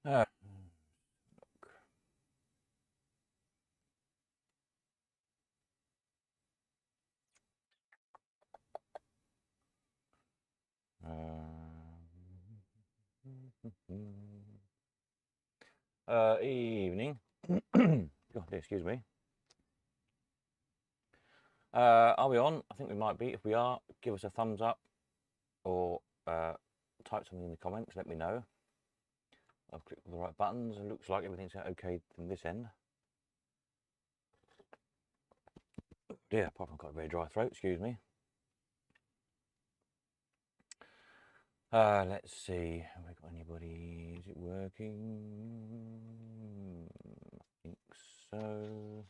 Uh, evening. God, excuse me. Are we on? I think we might be. If we are, give us a thumbs up or type something in the comments. Let me know. I've clicked all the right buttons. It looks like everything's okay from this end. Dear, apart from I've got a very dry throat. Excuse me. Let's see. Have we got anybody? Is it working? I think so.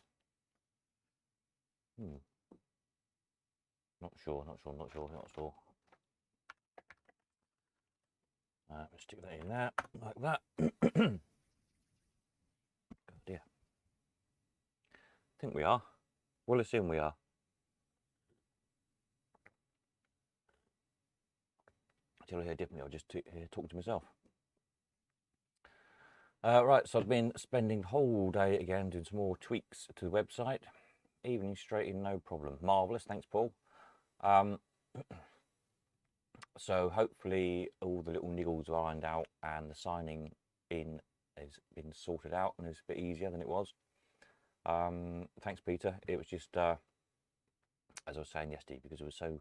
Not sure. Let's stick that in there, like that. Oh dear. I think we are. We'll assume we are. Until I hear differently, I'll just talk to myself. Right, so I've been spending the whole day again doing some more tweaks to the website. Evening straight in, no problem. Marvellous, thanks Paul. So hopefully all the little niggles are ironed out and the signing in has been sorted out and it's a bit easier than it was. Thanks Peter. It was just, as I was saying yesterday, because it was so,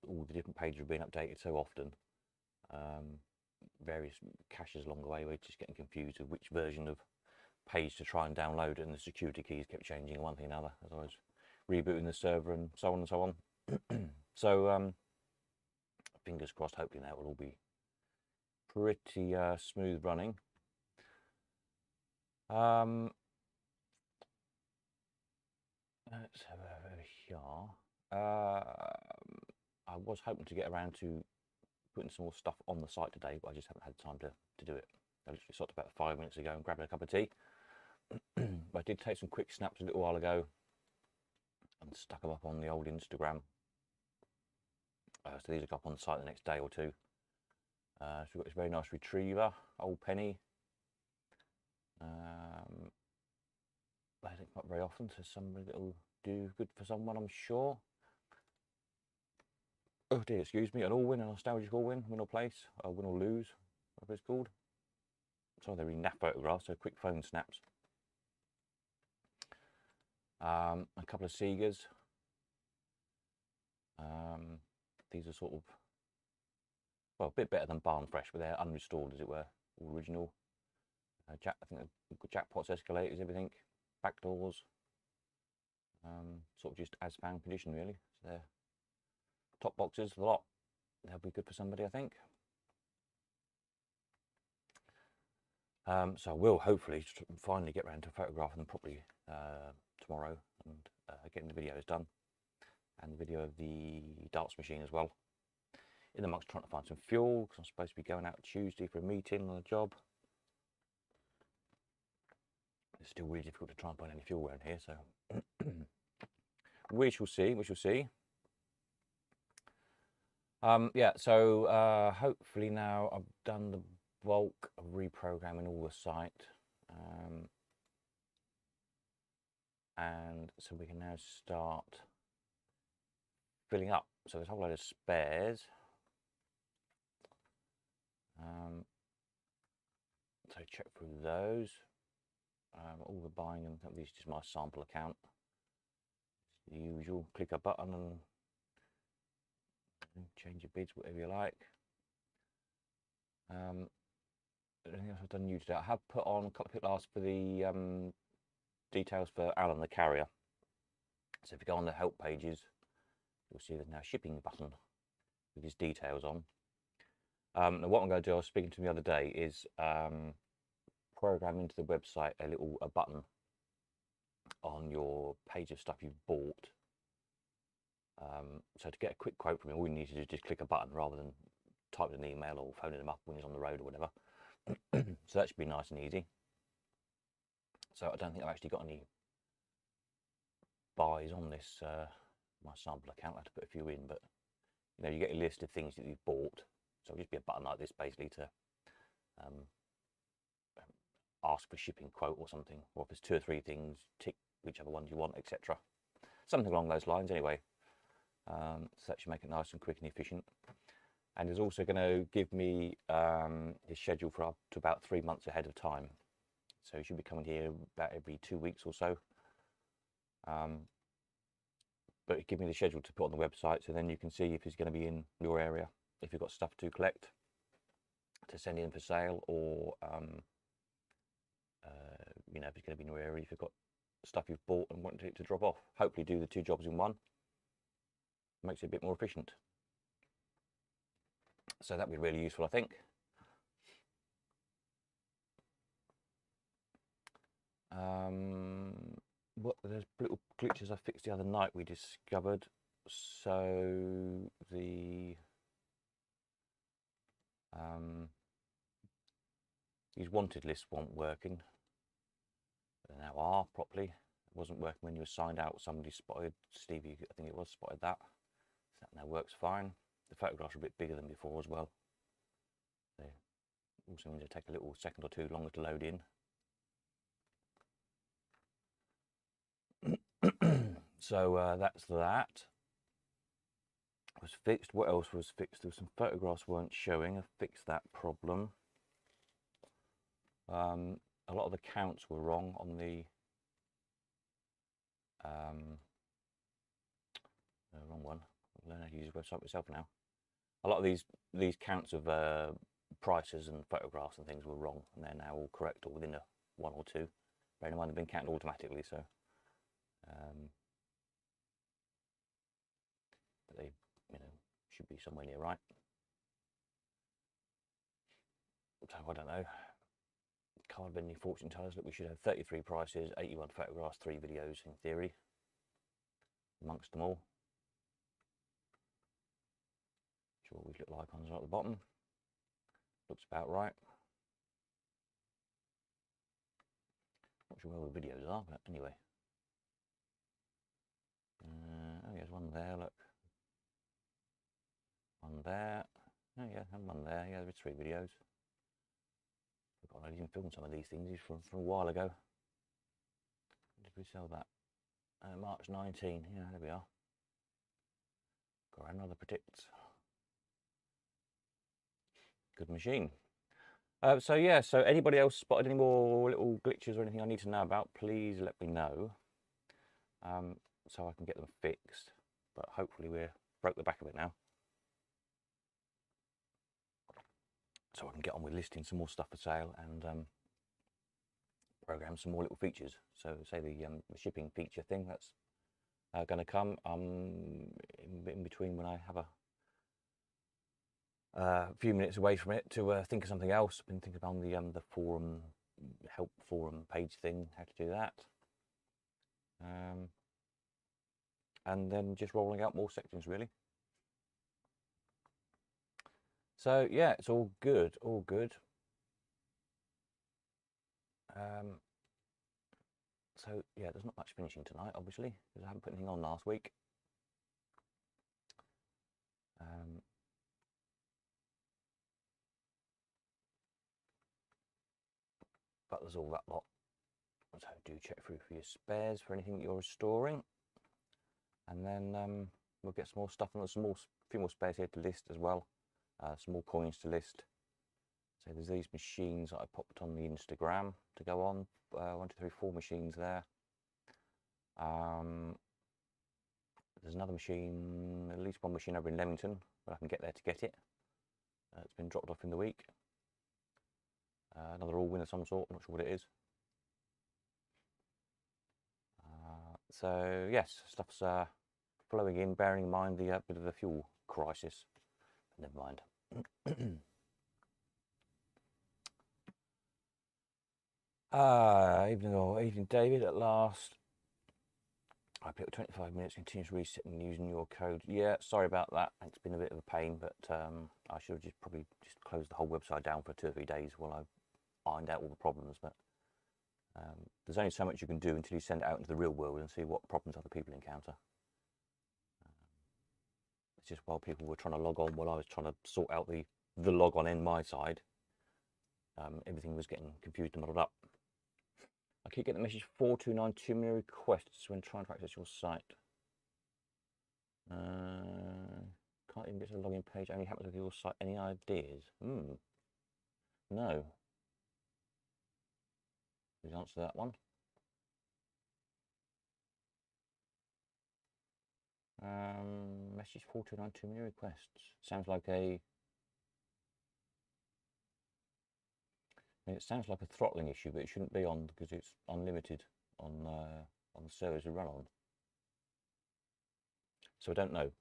all the different pages were being updated so often, various caches along the way, we're just getting confused with which version of page to try and download, and the security keys kept changing one thing and another as I was rebooting the server and so on and so on. So fingers crossed, hopefully that will all be pretty smooth running. Let's have over here. I was hoping to get around to putting some more stuff on the site today, but I just haven't had time to do it. I literally stopped about 5 minutes ago and grabbed a cup of tea. But I did take some quick snaps a little while ago and stuck them up on the old Instagram. So these will go up on the site the next day or two. So we've got this very nice retriever, old Penny. I don't come up very often, so somebody that'll do good for someone, I'm sure. Oh dear, excuse me, an all-win, a nostalgic all-win, win or place, win or lose, whatever it's called. Sorry, they're really naff photographs, so quick phone snaps. A couple of Segas. These are sort of, well, a bit better than Barn Fresh, but they're unrestored, as it were, original. I think jackpots, escalators, everything, back doors. Sort of just as found condition, really. So they're top boxes, a lot. They'll be good for somebody, I think. So I will hopefully finally get around to photographing them properly tomorrow and getting the videos done, and the video of the darts machine as well. In amongst trying to find some fuel, because I'm supposed to be going out Tuesday for a meeting on a job. It's still really difficult to try and find any fuel around here, so we shall see. Yeah, so hopefully now I've done the bulk of reprogramming all the site, and so we can now start filling up. So there's a whole load of spares. So check through those. All the buying, and this is just my sample account. It's the usual. Click a button and change your bids, whatever you like. Anything else I've done new today? I have put on a couple of people asked for the details for Alan the carrier. So if you go on the help pages, you'll see there's now a shipping button with his details on. Now what I'm going to do, I was speaking to him the other day, is program into the website a button on your page of stuff you've bought. So to get a quick quote from him, all you need to do is just click a button rather than typing an email or phoning him up when he's on the road or whatever. So that should be nice and easy. So I don't think I've actually got any buys on this my sample account. I have to put a few in, but you know, you get a list of things that you've bought. So it'll just be a button like this basically to ask for shipping quote or something, or if there's 2 or 3 things, tick whichever ones you want, etc. Something along those lines anyway. So that should make it nice and quick and efficient. And it's also going to give me his schedule for up to about 3 months ahead of time. So he should be coming here about every 2 weeks or so. But give me the schedule to put on the website, so then you can see if he's going to be in your area, if you've got stuff to collect, to send in for sale, or you know, if it's going to be in your area, if you've got stuff you've bought and want it to drop off. Hopefully do the 2 jobs in one. Makes it a bit more efficient. So that'd be really useful, I think. There's little glitches I fixed the other night we discovered. So the these wanted lists weren't working. They now are properly. It wasn't working when you were signed out. Somebody spotted, Stevie, I think it was, spotted that. So that now works fine. The photographs are a bit bigger than before as well. They also need to take a little second or 2 longer to load in. So that's that. Was fixed. What else was fixed? There were some photographs weren't showing. I fixed that problem. A lot of the counts were wrong on the wrong one. I'll learn how to use the website myself now. A lot of these counts of prices and photographs and things were wrong, and they're now all correct, or within a 1 or 2. Bearing in mind they've been counted automatically, so but they, you know, should be somewhere near right. So I don't know. Card vending fortune tellers. Look, we should have 33 prices, 81 photographs, 3 videos in theory, amongst them all. Sure, what these little icons are at the bottom. Looks about right. Not sure where all the videos are, but anyway. Oh, there's one there. Look, one there. Oh yeah, and one there. Yeah, there's 3 videos. God, I didn't film some of these things from a while ago. When did we sell that? March 19. Yeah, there we are. Got another Predict. Good machine. So yeah, so anybody else spotted any more little glitches or anything I need to know about, please let me know. So I can get them fixed. But hopefully we're broke the back of it now. So I can get on with listing some more stuff for sale and program some more little features. So say the shipping feature thing, that's going to come in between when I have a few minutes away from it to think of something else. I've been thinking about the forum, help forum page thing, how to do that. And then just rolling out more sections really. So yeah, it's all good, all good. So yeah, there's not much finishing tonight, obviously, because I haven't put anything on last week. But there's all that lot. So do check through for your spares for anything that you're restoring. And then we'll get some more stuff, and there's a few more spares here to list as well. Some more coins to list. So there's these machines that I popped on the Instagram to go on. 1, 2, 3, 4 machines there. There's another machine, at least one machine over in Leamington, but I can get there to get it. It's been dropped off in the week. Another Allwyn of some sort, I'm not sure what it is. So yes, stuff's flowing in, bearing in mind the bit of the fuel crisis. Never mind. Evening David, at last. I put 25 minutes continuous resetting using your code. Yeah, sorry about that. It's been a bit of a pain, but I should have probably closed the whole website down for 2 or 3 days while I ironed out all the problems. But there's only so much you can do until you send it out into the real world and see what problems other people encounter. It's just while people were trying to log on, while I was trying to sort out the log on in my side, everything was getting confused and muddled up. I keep getting the message 429 too many requests when trying to access your site. Can't even get to the login page. Only happens with your site. Any ideas? No. Please answer that one. Message 429 too many requests. Sounds like a. It sounds like a throttling issue, but it shouldn't be on because it's unlimited on the servers we run on. So I don't know.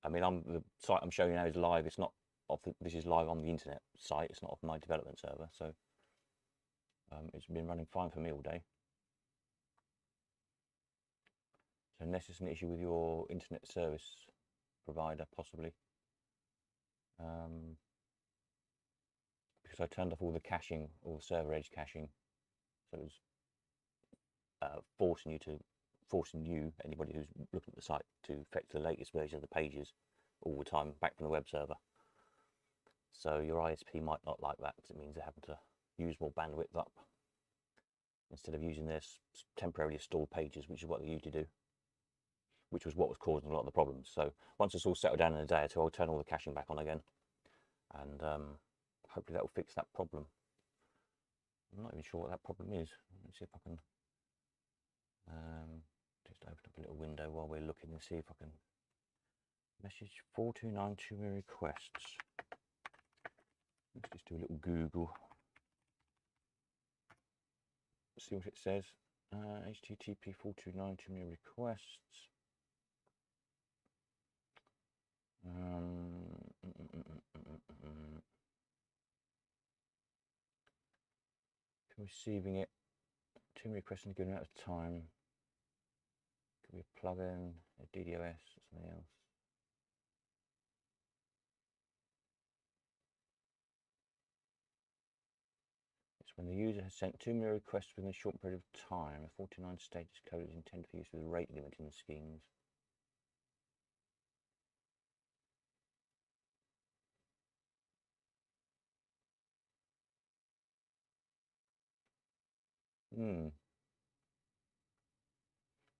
I mean, the site I'm showing you now is live. It's not off. This is live on the internet site. It's not off my development server. So it's been running fine for me all day. So unless it's an issue with your internet service provider, possibly. Because I turned off all the caching, all the server edge caching, so it was forcing you, anybody who's looking at the site, to fetch the latest version of the pages all the time back from the web server. So your ISP might not like that because it means they're having to use more bandwidth up instead of using their temporarily stored pages, which is what they usually do, which was what was causing a lot of the problems. So once it's all settled down in a day or two, I'll turn all the caching back on again, and hopefully that will fix that problem. I'm not even sure what that problem is. Let's see if I can just open up a little window while we're looking and see if I can message 429 too many requests. Let's just do a little Google. See what it says. HTTP 429 too many requests. Receiving it. Too many requests in a good amount of time. Could be a plugin, a DDoS, or something else. It's when the user has sent too many requests within a short period of time. A 49 status code is intended for use with rate limiting schemes.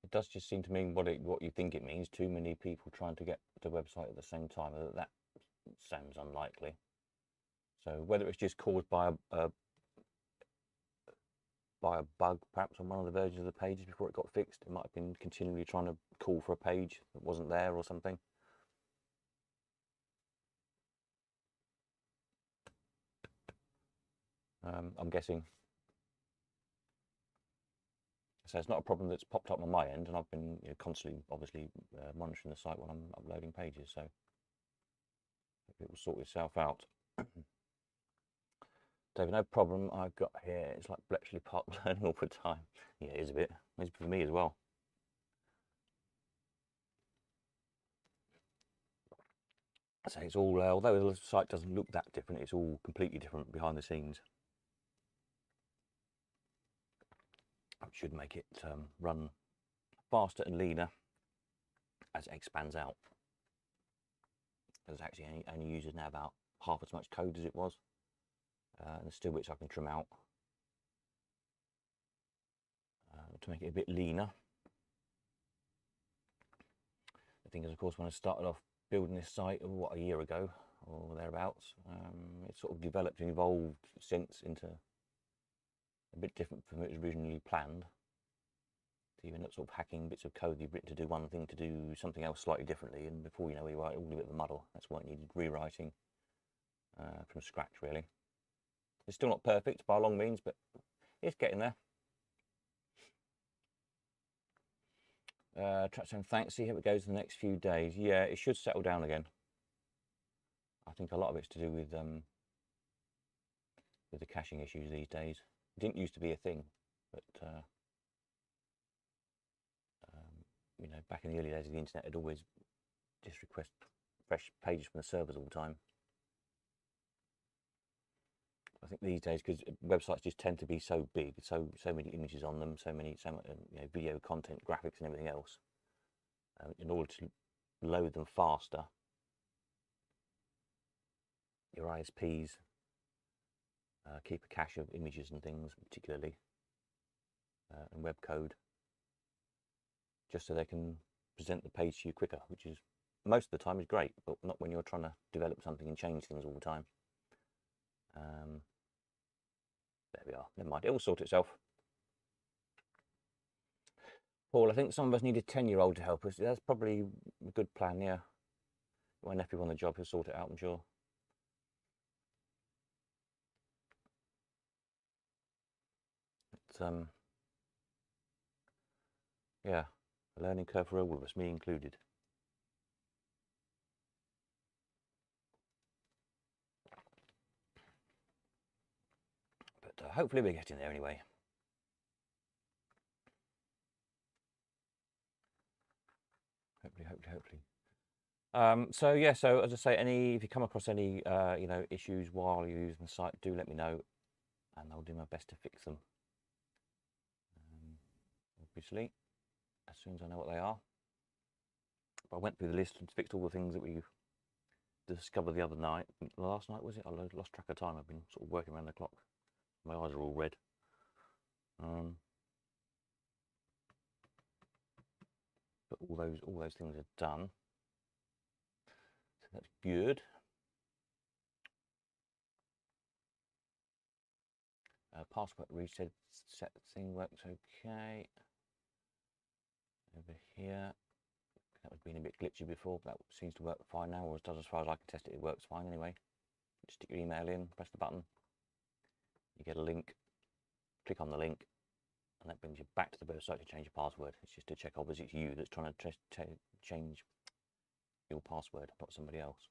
It does just seem to mean what you think it means. Too many people trying to get to the website at the same time. That sounds unlikely. So whether it's just caused by a bug, perhaps on one of the versions of the pages before it got fixed, it might have been continually trying to call for a page that wasn't there or something. I'm guessing. So it's not a problem that's popped up on my end, and I've been constantly, obviously, monitoring the site while I'm uploading pages, so it will sort itself out. David, no problem I've got here. It's like Bletchley Park learning all the time. Yeah, it is a bit. It's for me as well. So it's all, although the site doesn't look that different, it's all completely different behind the scenes. It should make it run faster and leaner as it expands out. There's actually only uses now about half as much code as it was. And there's still bits I can trim out to make it a bit leaner. The thing is, of course, when I started off building this site, a year ago or thereabouts, it sort of developed and evolved since into a bit different from it was originally planned. So you end up sort of hacking bits of code you've written to do one thing to do something else slightly differently, and before you know it, you write all a bit of a muddle. That's why it needed rewriting from scratch, really. It's still not perfect by long means, but it's getting there. Trackstone, thanks. See how it goes in the next few days. Yeah, it should settle down again. I think a lot of it's to do with the caching issues these days. It didn't used to be a thing, but you know, back in the early days of the internet, it'd always just request fresh pages from the servers all the time. I think these days, because websites just tend to be so big, so many images on them, so much video content, graphics, and everything else. In order to load them faster, your ISPs keep a cache of images and things, particularly, and web code, just so they can present the page to you quicker, which is most of the time is great, but not when you're trying to develop something and change things all the time. There we are. Never mind. It will sort itself. Paul, I think some of us need a 10-year-old to help us. That's probably a good plan, yeah. My nephew on the job, he'll sort it out, I'm sure. It's, yeah, a learning curve for all of us, me included. But hopefully we're getting there anyway. Hopefully. So yeah, so as I say, if you come across any you know, issues while you're using the site, do let me know, and I'll do my best to fix them. Obviously, as soon as I know what they are. But I went through the list and fixed all the things that we discovered the other night. Last night, was it? I lost track of time. I've been sort of working around the clock. My eyes are all red. But all those things are done. So that's good. Password reset thing works okay. Over here, that was being a bit glitchy before, but that seems to work fine now, or it does as far as I can test it. It works fine anyway. Just stick your email in, press the button, you get a link, click on the link, and that brings you back to the website to change your password. It's just to check, obviously, it's you that's trying to change your password, not somebody else.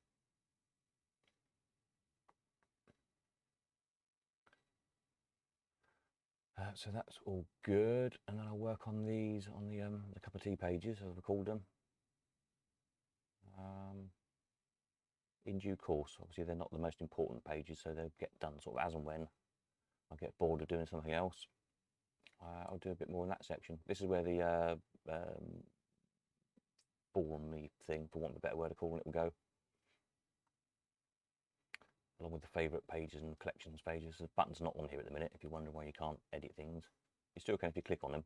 So that's all good, and then I'll work on these on the cup of tea pages, as I've called them, in due course. Obviously, they're not the most important pages, so they'll get done sort of as and when I get bored of doing something else. I'll do a bit more in that section. This is where the forum-y thing, for want of a better word of calling it, will go, along with the favourite pages and collections pages. The button's not on here at the minute, if you're wondering why you can't edit things. You still can if you click on them.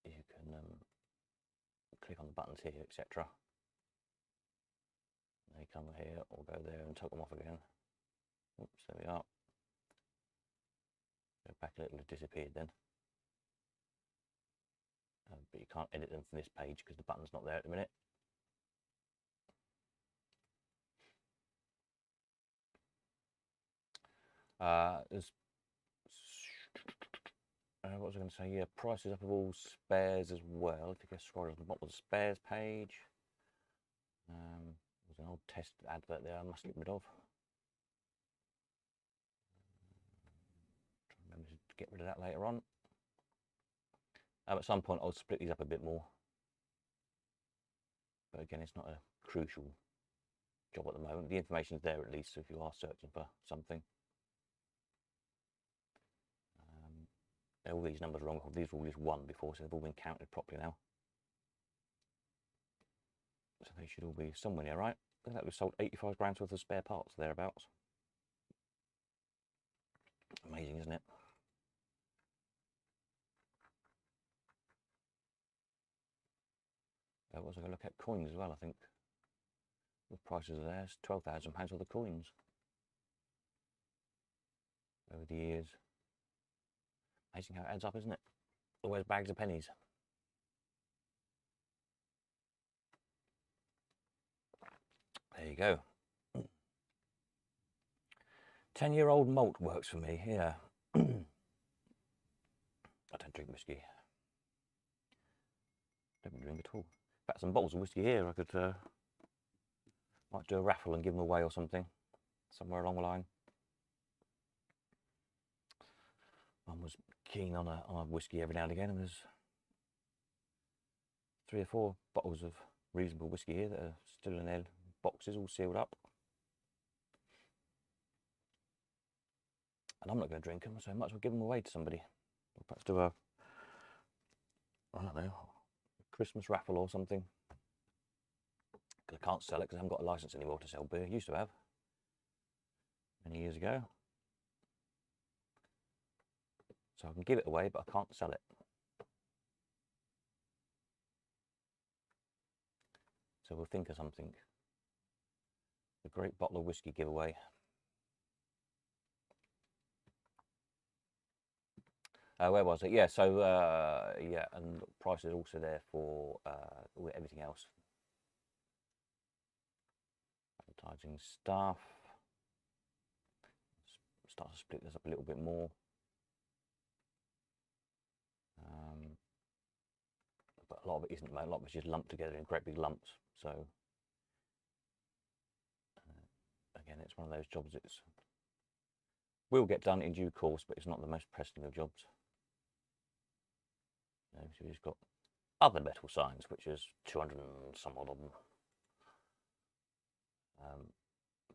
You can click on the buttons here, etc. They come here or go there and tuck them off again. Oops, there we are. Go back a little, it disappeared then. But you can't edit them from this page because the button's not there at the minute. What was I going to say? Yeah, prices up of all spares as well. If you go scroll to the bottom of the spares page, there's an old test advert there I must get rid of. Try and remember to get rid of that later on. At some point, I'll split these up a bit more. But again, it's not a crucial job at the moment. The information is there at least, so if you are searching for something. All these numbers are wrong. These were all just one before, so they've all been counted properly now. So they should all be somewhere near right. I think that we've sold 85 grams worth of spare parts thereabouts. Amazing, isn't it? I was going to look at coins as well, I think. The prices are there, it's £12,000 worth of coins over the years. Amazing how it adds up, isn't it? Always bags of pennies. There you go. 10-year-old malt works for me, yeah. I don't drink whiskey. Don't drink at all. In fact, some bottles of whiskey here. I could might do a raffle and give them away or something, somewhere along the line. Mum was keen on a whiskey every now and again, and there's 3 or 4 bottles of reasonable whiskey here that are still in their boxes, all sealed up. And I'm not going to drink them, so I might as well give them away to somebody. Or perhaps do a, I don't know, Christmas raffle or something. Because I can't sell it because I haven't got a license anymore to sell beer. I used to have. many years ago. So I can give it away, but I can't sell it. So we'll think of something. The Great Bottle of Whiskey giveaway. Where was it? Yeah, so yeah, and the price is also there for everything else. Advertising stuff. Start to split this up a little bit more. But a lot of it isn't, a lot of it's just lumped together in great big lumps. So again, it's one of those jobs that will get done in due course, but it's not the most pressing of jobs. So we've just got other metal signs, which is 200 and some odd of them.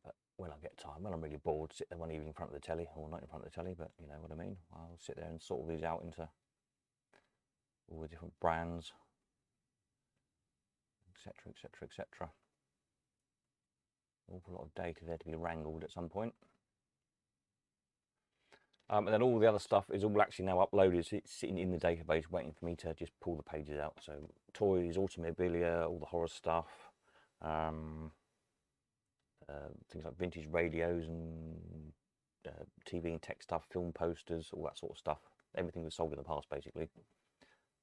But when I get time, when I'm really bored, sit there one evening in front of the telly, or not in front of the telly, but you know what I mean. I'll sit there and sort all these out into all the different brands, etc., etc., etc. Awful lot of data there to be wrangled at some point. And then all the other stuff is all actually now uploaded, so it's sitting in the database waiting for me to just pull the pages out. So toys, automobilia, all the horror stuff, things like vintage radios and TV and tech stuff, film posters, all that sort of stuff. Everything was sold in the past, basically.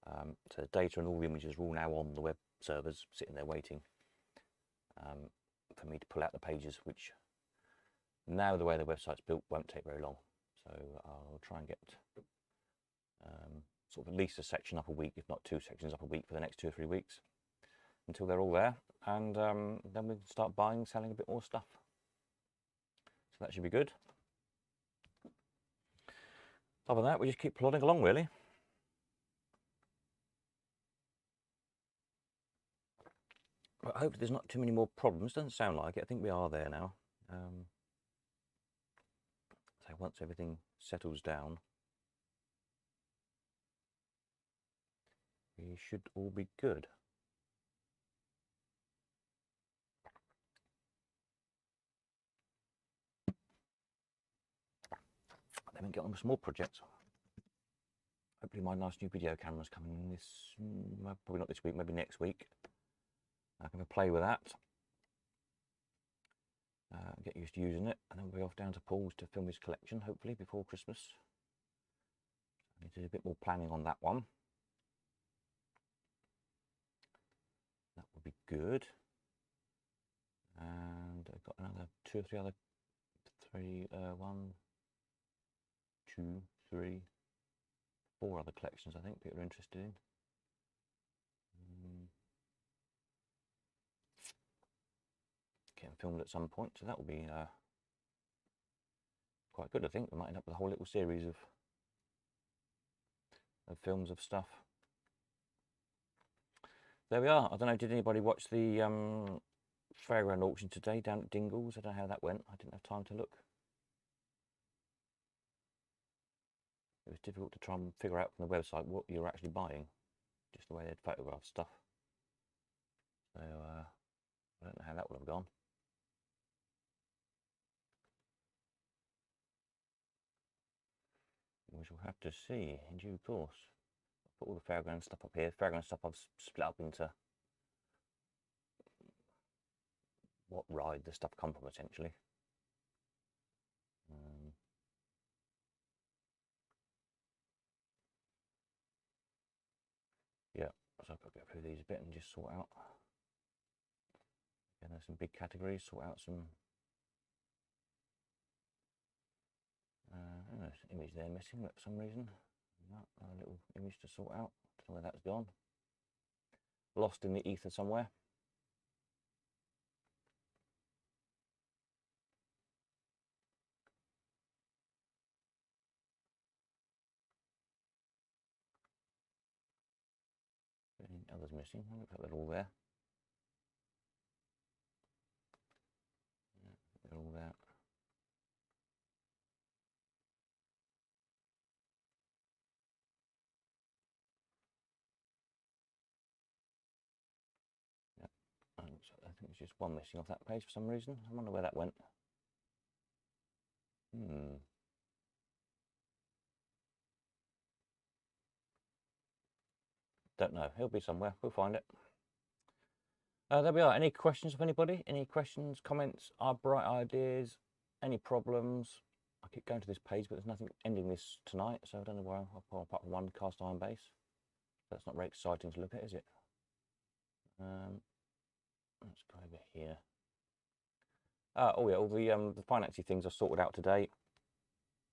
So the data and all the images are all now on the web servers, sitting there waiting for me to pull out the pages, which now the way the website's built won't take very long. So I'll try and get sort of at least a section up a week, if not 2 sections up a week for the next 2 or 3 weeks, until they're all there, and then we can start buying, selling a bit more stuff. So that should be good. Other than that, we just keep plodding along, really. But I hope there's not too many more problems. Doesn't sound like it. I think we are there now. So once everything settles down, we should all be good. Then we get on with some more projects. Hopefully my nice new video camera's coming in this, probably not this week, maybe next week. I can play with that. Get used to using it, and then we'll be off down to Paul's to film his collection, hopefully before Christmas. I need to do a bit more planning on that one. That would be good. And I've got another 2 or 3 other, 1, 2, 3, 4 other collections I think people are interested in. Getting filmed at some point, so that will be quite good. I think we might end up with a whole little series of films of stuff. There we are. I don't know, did anybody watch the fairground auction today down at Dingles? I don't know how that went. I didn't have time to look. It was difficult to try and figure out from the website what you're actually buying, just the way they'd photographed stuff. So I don't know how that would have gone. We shall have to see in due course. I'll put all the fairground stuff up here. Fairground stuff I've split up into what ride the stuff come from, essentially. Yeah, so I've got to go through these a bit and just sort out. Yeah, there's some big categories, sort out some. There's an image there missing for some reason. A little image to sort out. Don't know where that's gone. Lost in the ether somewhere. Any others missing? Looks like they're all there. Yeah, they're all there. Yeah, I think it's just one missing off that page for some reason. I wonder where that went. Don't know. He'll be somewhere. We'll find it. There we are. Any questions of anybody? Any questions, comments, bright ideas, any problems? I keep going to this page, but there's nothing ending this tonight, so I don't know where I'll pull apart from one cast iron base. That's not very exciting to look at, is it? Let's go over here. Oh yeah, all the financing things are sorted out today.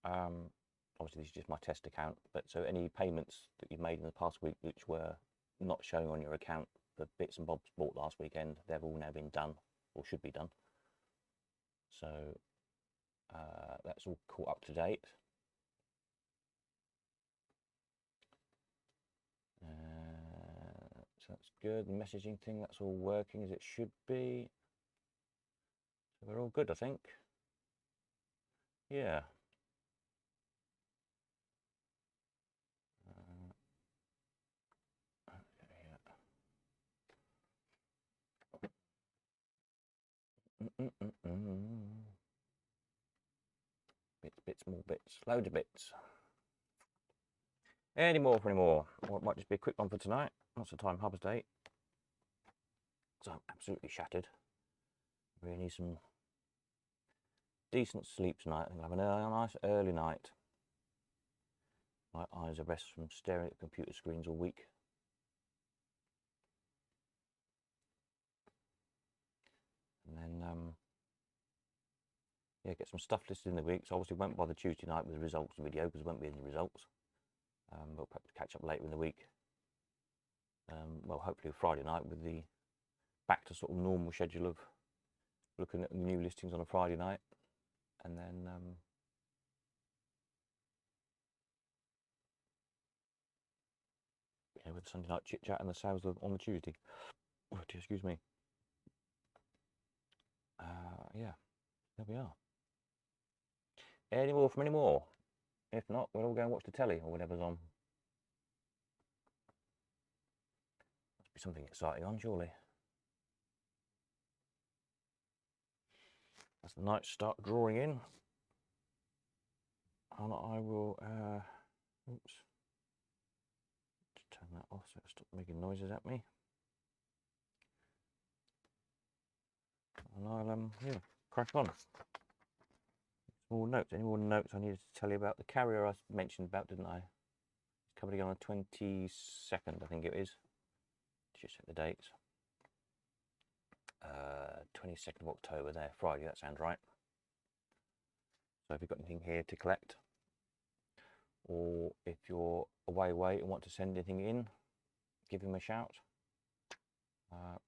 Obviously this is just my test account, but so any payments that you've made in the past week which were not showing on your account for bits and bobs bought last weekend, they've all now been done, or should be done. So that's all caught up to date. So that's good. The messaging thing, that's all working as it should be. So we're all good, I think. Yeah. Bits, more bits, loads of bits. Any more for any more? Or it might just be a quick one for tonight. What's the time? 8:30. So I'm absolutely shattered. Really need some decent sleep tonight. I think I'll have a nice early night. My eyes are rest from staring at computer screens all week. And then yeah, get some stuff listed in the week. So obviously won't bother Tuesday night with the results video because there won't be any results. We'll perhaps catch up later in the week. Well, hopefully Friday night with the back to sort of normal schedule of looking at the new listings on a Friday night, and then yeah, with the Sunday night chit chat and the sales on the Tuesday. Oh, excuse me. Yeah, there we are. Any more from any more? If not, we'll all go and watch the telly or whatever's on. Must be something exciting on, surely. As the nights start drawing in, and I will, oops, just turn that off so it stops making noises at me. And I'll, yeah, crack on. More notes. Any more notes I needed to tell you about? The carrier I mentioned about, didn't I? It's coming again on the 22nd, I think it is. Just check the dates. 22nd of October there, Friday, that sounds right. So if you've got anything here to collect, or if you're away and want to send anything in, give him a shout. I'll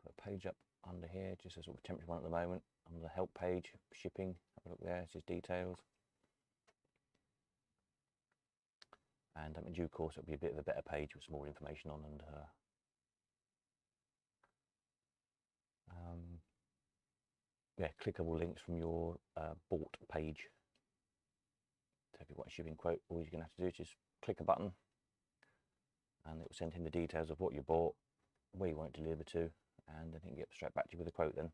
put a page up under here, just a sort of temporary one at the moment, on the help page, shipping. Have a look there, it's his details. And in due course, it'll be a bit of a better page with some more information on, and yeah, clickable links from your bought page. So if you want a shipping quote, all you're going to have to do is just click a button, and it will send him the details of what you bought, where you want it delivered to, and I think get straight back to you with a quote then.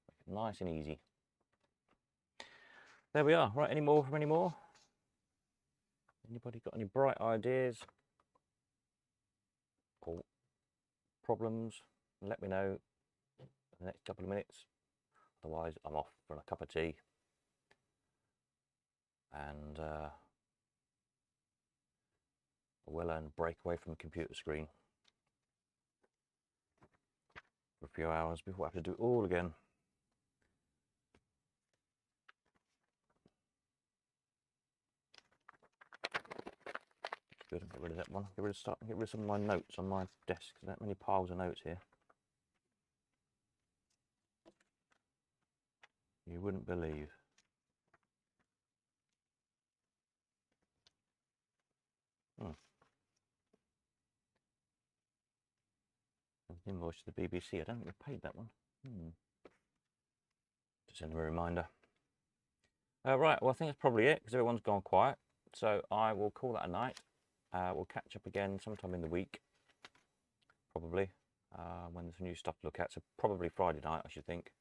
Make it nice and easy. There we are. Right, any more from any more? Anybody got any bright ideas or problems? Let me know in the next couple of minutes. Otherwise, I'm off for a cup of tea and a well-earned break away from a computer screen for a few hours before I have to do it all again. Good, get rid of that one. Get rid of some of my notes on my desk. There's that many piles of notes here. You wouldn't believe. Invoice to the BBC. I don't think we've paid that one. Just send them a reminder. Right, well I think that's probably it because everyone's gone quiet. So I will call that a night. We'll catch up again sometime in the week, probably, when there's new stuff to look at. So probably Friday night, I should think.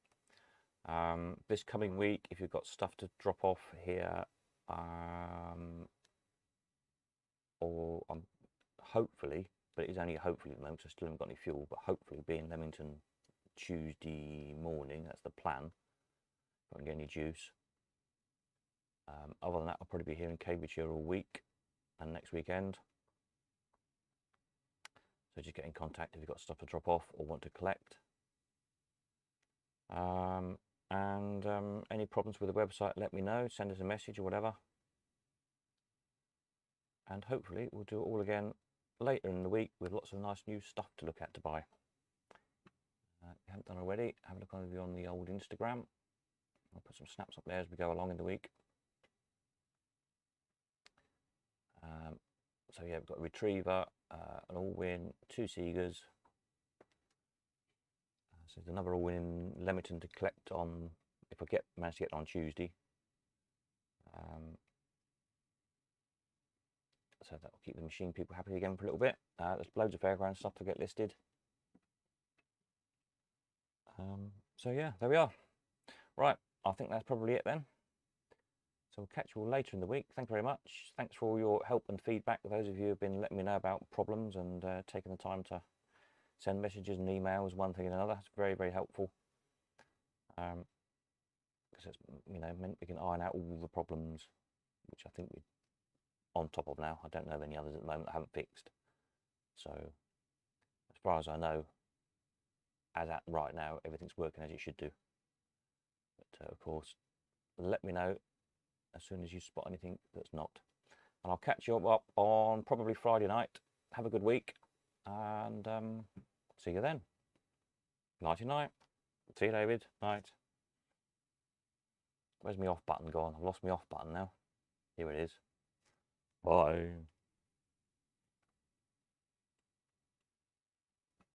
This coming week, if you've got stuff to drop off here, or hopefully, but it is only hopefully at the moment, so I still haven't got any fuel, but hopefully be in Leamington Tuesday morning. That's the plan. If I can get any juice. Other than that, I'll probably be here in Cambridgeshire all week and next weekend. So just get in contact if you've got stuff to drop off or want to collect. Any problems with the website, let me know. Send us a message or whatever. And hopefully we'll do it all again later in the week with lots of nice new stuff to look at to buy. If you haven't done already, have a look on the old Instagram. I'll put some snaps up there as we go along in the week. So yeah, we've got a retriever, an Allwyn, 2 Seagers. So there's another Allwyn in Leamington to collect on, if I manage to get on Tuesday. So that will keep the machine people happy again for a little bit. There's loads of fairground stuff to get listed. So yeah, there we are. Right, I think that's probably it then. So we'll catch you all later in the week. Thank you very much. Thanks for all your help and feedback. Those of you who have been letting me know about problems and taking the time to send messages and emails, one thing and another. It's very, very helpful. Because it's, you know, meant we can iron out all the problems, which I think we're on top of now. I don't know of any others at the moment I haven't fixed. So as far as I know, as at right now, everything's working as it should do. But of course, let me know as soon as you spot anything that's not. And I'll catch you up on probably Friday night. Have a good week and see you then. Nighty night. See you, David. Night. Where's my off button gone? I've lost my off button now. Here it is. Bye.